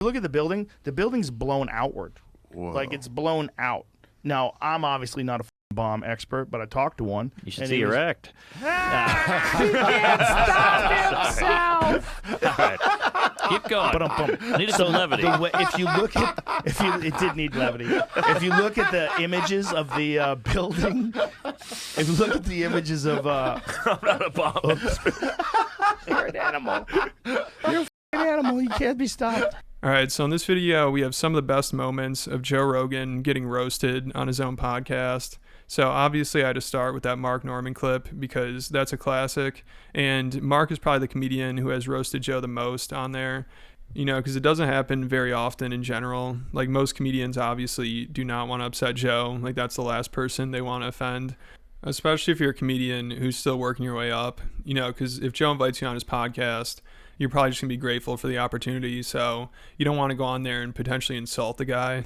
Look at the building. The building's blown outward. Whoa. Like it's blown out. Now, I'm obviously not a bomb expert, but I talked to one. You should see erect. He can't stop himself. All right. Keep going. I needed some levity. If you look at, it did need levity. If you look at the images of the building, if you look at the images of, I'm not a bomb. You're an animal. You're an animal. You can't be stopped. All right, so in this video, we have some of the best moments of Joe Rogan getting roasted on his own podcast. So obviously I had to start with that Mark Norman clip because that's a classic. And Mark is probably the comedian who has roasted Joe the most on there, you know, because it doesn't happen very often in general. Like most comedians obviously do not want to upset Joe. Like that's the last person they want to offend, especially if you're a comedian who's still working your way up, you know, because if Joe invites you on his podcast, you're probably just going to be grateful for the opportunity. So you don't want to go on there and potentially insult the guy.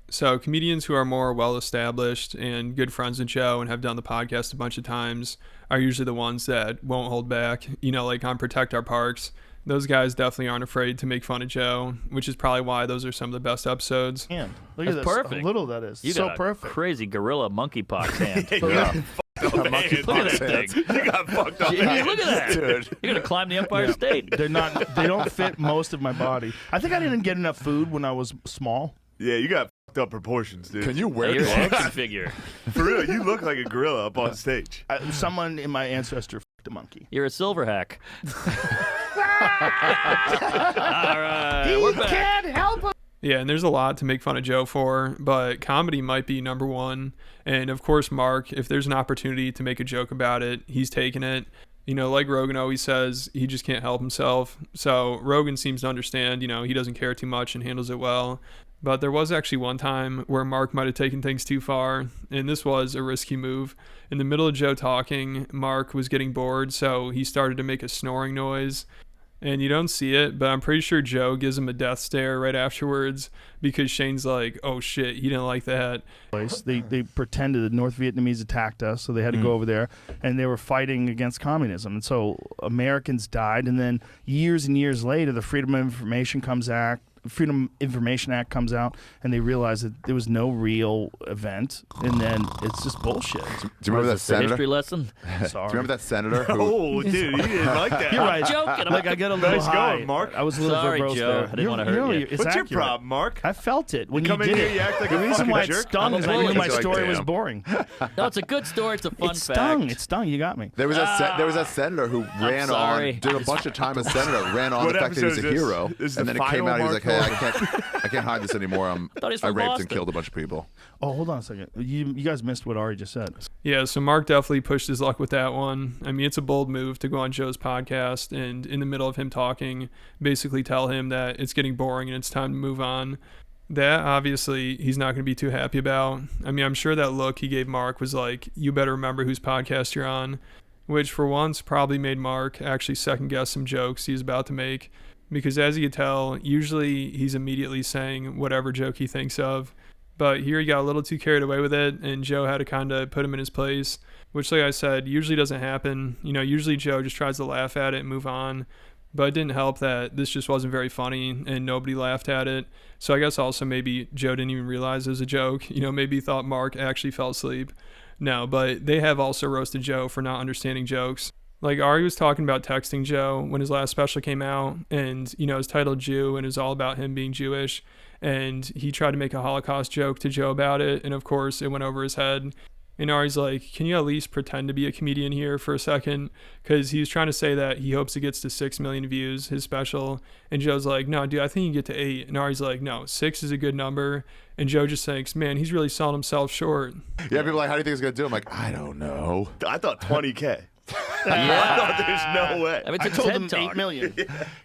So comedians who are more well-established and good friends with Joe and have done the podcast a bunch of times are usually the ones that won't hold back. You know, like on Protect Our Parks, those guys definitely aren't afraid to make fun of Joe, which is probably why those are some of the best episodes. Man, look That's at this. perfect. How little that is. You so got a perfect. Crazy gorilla monkeypox hand. Yeah. Look at that thing. You got fucked up. Look at that. Dude. You're gonna climb the Empire State. They don't fit most of my body. I think I didn't get enough food when I was small. Yeah, you got fucked up proportions, dude. Can you wear You're an this? action figure. For real, you look like a gorilla up on stage. Someone in my ancestor fucked a monkey. You're a silver hack. All right, we're back. Can't help it. Yeah, and there's a lot to make fun of Joe for, but comedy might be number one. And of course, Mark, if there's an opportunity to make a joke about it, he's taking it. You know, like Rogan always says, he just can't help himself. So Rogan seems to understand, you know, he doesn't care too much and handles it well. But there was actually one time where Mark might have taken things too far, and this was a risky move. In the middle of Joe talking, Mark was getting bored, so he started to make a snoring noise. And you don't see it, but I'm pretty sure Joe gives him a death stare right afterwards because Shane's like, oh shit, he didn't like that. They pretended the North Vietnamese attacked us, so they had to go over there, and they were fighting against communism. And so Americans died, and then years and years later, the Freedom of Information Act comes out, and they realize that there was no real event, and then it's just bullshit. Do you remember that It's a history senator? lesson. Do you remember that senator who? Oh, dude, you didn't like that. You're right. Joking. Like I get a little Nice high. going, Mark. I was a little Sorry, verbose Joe. there. I didn't want to hurt you. It's What's accurate. your problem, Mark? I felt it when You come in did here, it. you act like the a reason fucking why it jerk. stung is I knew bully. my Like, story was damn. boring. No, it's a good story. It's a fun It stung. fact. It stung. You got me. There was a senator who ran sorry. on, did a bunch of time as senator, ran on What the fact that he was a episode is this? hero, This is and the then it came final out. He was like, Mark "Hey, I can't hide this anymore. thought he was I from raped Boston. and killed a bunch of people." Oh, hold on a second. You guys missed what Ari just said. Yeah, so Mark definitely pushed his luck with that one. I mean, it's a bold move to go on Joe's podcast and in the middle of him talking, basically tell him that it's getting boring and it's time to move on. That, obviously, he's not going to be too happy about. I mean, I'm sure that look he gave Mark was like, you better remember whose podcast you're on, which for once probably made Mark actually second-guess some jokes he was about to make, because as you could tell, usually he's immediately saying whatever joke he thinks of. But here he got a little too carried away with it, and Joe had to kind of put him in his place, which, like I said, usually doesn't happen. You know, usually Joe just tries to laugh at it and move on. But it didn't help that this just wasn't very funny, and nobody laughed at it. So I guess also maybe Joe didn't even realize it was a joke. You know, maybe he thought Mark actually fell asleep. No, but they have also roasted Joe for not understanding jokes. Like Ari was talking about texting Joe when his last special came out, and, you know, it's titled Jew, and it's all about him being Jewish. And he tried to make a Holocaust joke to Joe about it, and of course it went over his head. And Ari's like, can you at least pretend to be a comedian here for a second? Because he was trying to say that he hopes it gets to 6 million views, his special. And Joe's like, no, dude, I think you get to 8. And Ari's like, no, 6 is a good number. And Joe just thinks, man, he's really selling himself short. Yeah, people are like, how do you think he's gonna do? I'm like, I don't know. I thought 20K. Yeah. I thought there's no way. I mean, I it's a told TED him Talk. 8 million.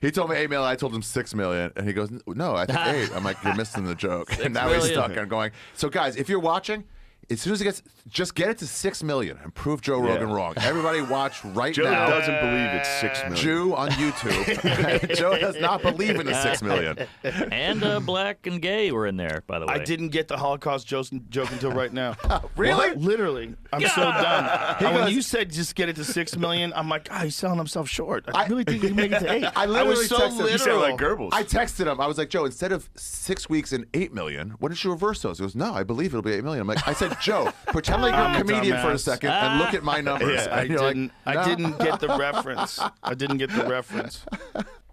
He told me 8 million. I told him 6 million, and he goes, "No, I think 8." I'm like, "You're missing the joke." And now he's million. stuck on going. So, guys, if you're watching, as soon as it gets, just get it to 6 million and prove Joe Rogan wrong. Everybody watch right Joe now. doesn't believe it's 6 million. Jew on YouTube. Joe does not believe in the 6 million. And black and gay were in there, by the way. I didn't get the Holocaust joke until right now. Really? Literally. I'm so done. And when you said just get it to 6 million, I'm like, he's selling himself short. I really think he can make it to 8. I literally was so texted him. literal. You sound like Goebbels. I texted him. I was like, Joe, instead of 6 weeks and 8 million, why don't you reverse those? He goes, no, I believe it'll be 8 million. I'm like, I said, Joe, pretend like you're a comedian for a second and look at my numbers. Yeah, And you're like, I didn't get the reference. I didn't get the reference.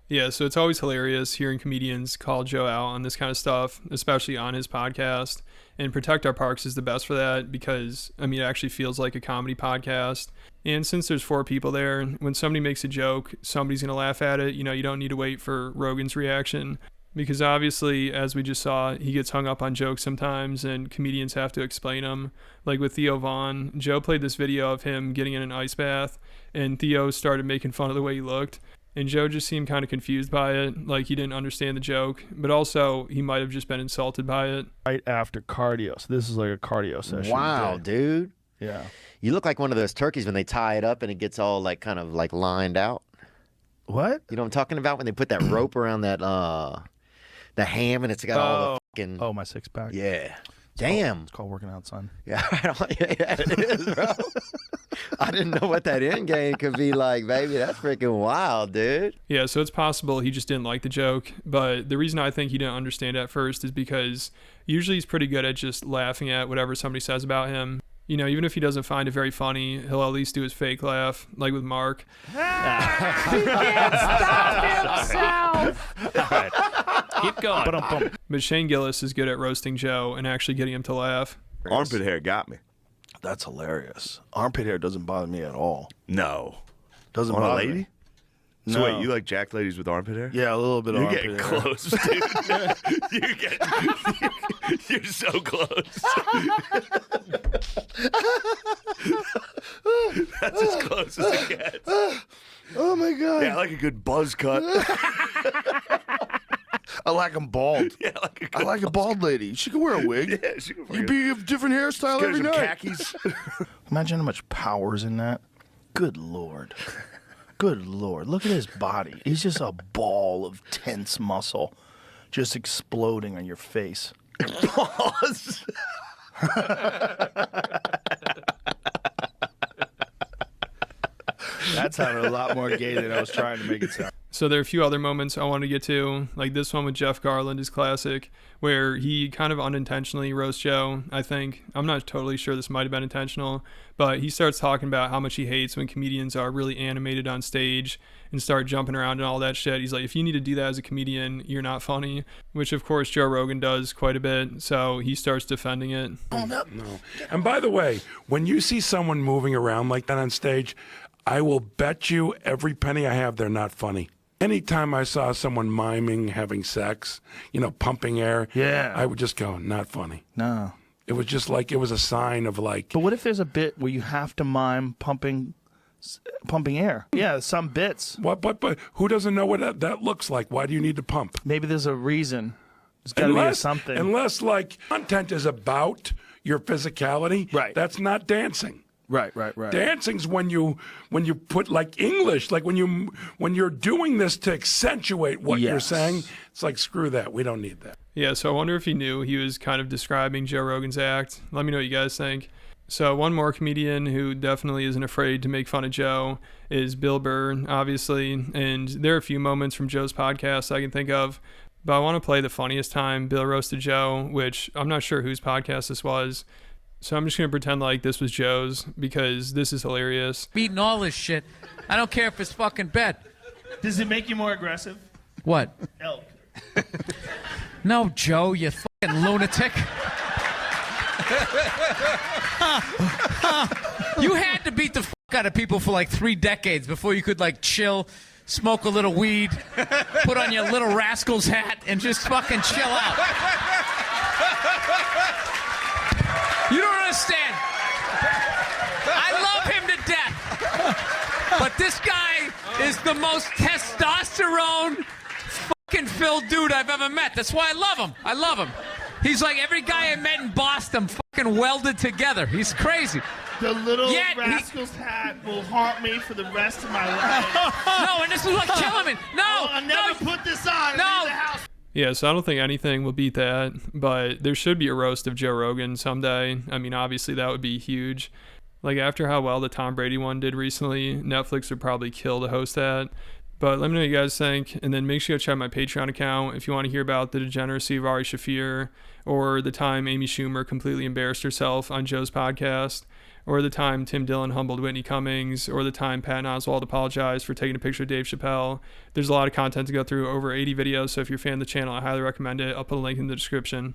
Yeah, so it's always hilarious hearing comedians call Joe out on this kind of stuff, especially on his podcast. And Protect Our Parks is the best for that because, I mean, it actually feels like a comedy podcast. And since there's 4 people there, when somebody makes a joke, somebody's going to laugh at it. You know, you don't need to wait for Rogan's reaction because obviously, as we just saw, he gets hung up on jokes sometimes and comedians have to explain them. Like with Theo Vaughn, Joe played this video of him getting in an ice bath and Theo started making fun of the way he looked. And Joe just seemed kind of confused by it, like he didn't understand the joke, but also he might have just been insulted by it. Right after cardio. So this is like a cardio session. Wow, dude. Yeah. You look like one of those turkeys when they tie it up and it gets all like kind of like lined out. What? You know what I'm talking about? When they put that rope around that the ham and it's got all the fucking Oh, my 6-pack. yeah. Damn. It's called working out, son. Yeah, yeah, it is, bro. I didn't know what that end game could be like, baby. That's freaking wild, dude. Yeah, so it's possible he just didn't like the joke, but the reason I think he didn't understand at first is because usually he's pretty good at just laughing at whatever somebody says about him. You know, even if he doesn't find it very funny, he'll at least do his fake laugh, like with Mark. He can't stop himself. All right. Keep going. But Shane Gillis is good at roasting Joe and actually getting him to laugh. Armpit hair got me. That's hilarious. Armpit hair doesn't bother me at all. No. Doesn't On a bother lady? me. So No. wait, you like jack ladies with armpit hair? Yeah, a little bit of You're armpit getting hair. close, dude. You're so close. That's as close as it gets. Oh, my God. Yeah, I like a good buzz cut. I like them bald. Yeah, I like a bald lady. She can wear a wig. Yeah, she can You be a different hairstyle every night. khakis. Imagine how much power's in that. Good Lord. Good Lord. Look at his body. He's just a ball of tense muscle just exploding on your face. Pause. That sounded a lot more gay than I was trying to make it sound. So there are a few other moments I want to get to, like this one with Jeff Garland is classic, where he kind of unintentionally roasts Joe, I think. I'm not totally sure this might have been intentional, but he starts talking about how much he hates when comedians are really animated on stage and start jumping around and all that shit. He's like, if you need to do that as a comedian, you're not funny, which of course Joe Rogan does quite a bit, so he starts defending it. No. And by the way, when you see someone moving around like that on stage, I will bet you every penny I have they're not funny. Anytime I saw someone miming having sex, pumping air, Yeah. I would just go, not funny. No. It was just like, it was a sign of like, But what if there's a bit where you have to mime pumping air? Yeah, some bits. what? But who doesn't know what that looks like? Why do you need to pump? Maybe there's a reason. There's got to be something. Unless like content is about your physicality, Right. That's not dancing. Right. Dancing's when you put like English, like when you're doing this to accentuate what you're Yes. saying. It's like, screw that. We don't need that. Yeah, so I wonder if he knew he was kind of describing Joe Rogan's act. Let me know what you guys think. So one more comedian who definitely isn't afraid to make fun of Joe is Bill Burr, obviously. And there are a few moments from Joe's podcast I can think of. But I want to play the funniest time Bill roasted Joe, which I'm not sure whose podcast this was. So I'm just going to pretend like this was Joe's because this is hilarious. Beating all this shit. I don't care if it's fucking bet. Does it make you more aggressive? What? Elk. No, Joe, you fucking lunatic. You had to beat the fuck out of people for like 3 decades before you could like chill, smoke a little weed, put on your little rascal's hat, and just fucking chill out. You don't understand. I love him to death. But this guy is the most testosterone fucking filled dude I've ever met. That's why I love him. I love him. He's like every guy I met in Boston fucking welded together. He's crazy. The little Yet he- rascal's hat will haunt me for the rest of my life. No, and this is what killing me. No, I'll never put this on. and No. leave the house. Yeah, so I don't think anything will beat that, but there should be a roast of Joe Rogan someday. I mean, obviously that would be huge. Like after how well the Tom Brady one did recently, Netflix would probably kill to host that. But let me know what you guys think, and then make sure you check my Patreon account if you want to hear about the degeneracy of Ari Shaffir, or the time Amy Schumer completely embarrassed herself on Joe's podcast, or the time Tim Dillon humbled Whitney Cummings, or the time Patton Oswalt apologized for taking a picture of Dave Chappelle. There's a lot of content to go through, over 80 videos, so if you're a fan of the channel, I highly recommend it. I'll put a link in the description.